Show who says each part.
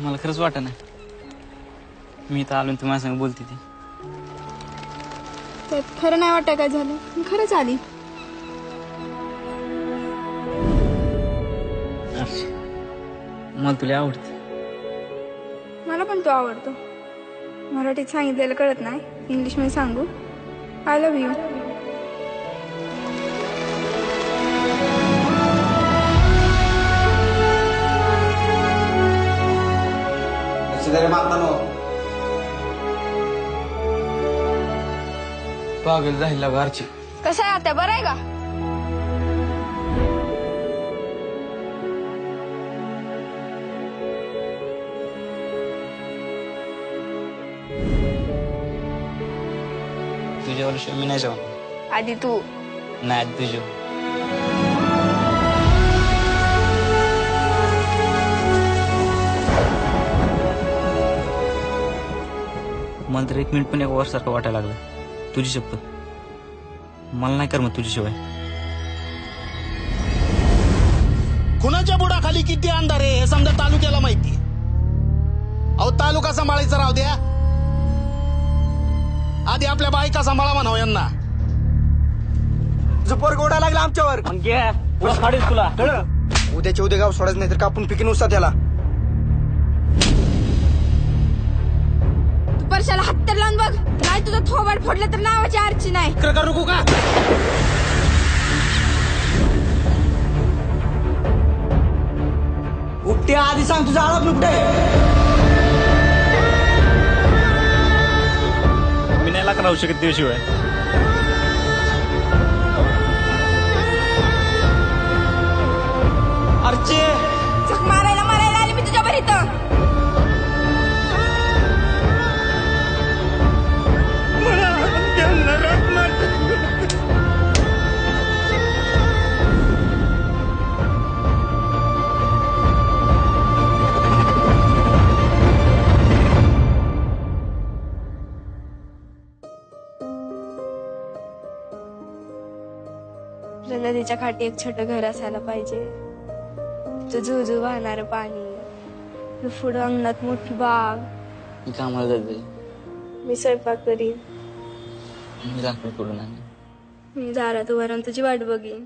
Speaker 1: मला खरंच वाटत नाही मी तर आलो, तुम्हाला सांग बोलते ती
Speaker 2: त्यात खरं नाही वाटत काय झालं, मी खरंच आली.
Speaker 1: मला तुला आवडते.
Speaker 2: मला पण तो आवडतो. मराठीत सांगितलेलं कळत नाही, इंग्लिश मध्ये सांगू. I love you.
Speaker 1: पागल झाला घरची.
Speaker 2: कसं आहे आता, बरं आहे का?
Speaker 1: तुझ्यावर मी नाही जाऊन.
Speaker 2: आधी तू.
Speaker 1: नाही आधी तुझ्या. मला तर 1 मिनिट पण एका वर्षासारखं वाटायला लागलं. तुझी शपथ मला नाही करमत तुझ्याशिवाय.
Speaker 3: कुणाच्या बुडाखाली किती अंधार आहे हे समजा तालुक्याला माहिती. अहो तालुका सांभाळायचा राहू द्या, आधी आपल्या बायका सांभाळा म्हणावं यांना.
Speaker 4: जुपर गोडा लागला आमच्यावर.
Speaker 1: तुला
Speaker 4: उद्याच्या उद्या गाव सोडायचं नाही तर कापून पिकीन उसा त्याला.
Speaker 2: तू परशाला हात तर लावून बघ, नाही तुझं थोबाड फोडलं तर नावाची आरची नाही.
Speaker 3: करू का?
Speaker 4: उपटे आधी सांग तुझा आळप नुकटे.
Speaker 1: मी नाही लाग राहू शकत तुझ्याशिवाय.
Speaker 4: अर्चे
Speaker 2: झक मारायला आली मी तुझ्या बरी तर. नदीच्या काठी एक छोटं घर असायला पाहिजे. जुजू वाहणार पाणी, पुढं अंगणात मोठी बाग.
Speaker 1: मी कामाला जाते.
Speaker 2: मी स्वयंपाक करीन.
Speaker 1: मी लाकूड करून आणेन.
Speaker 2: मी दारात उभा राहून तुझी वाट बघीन.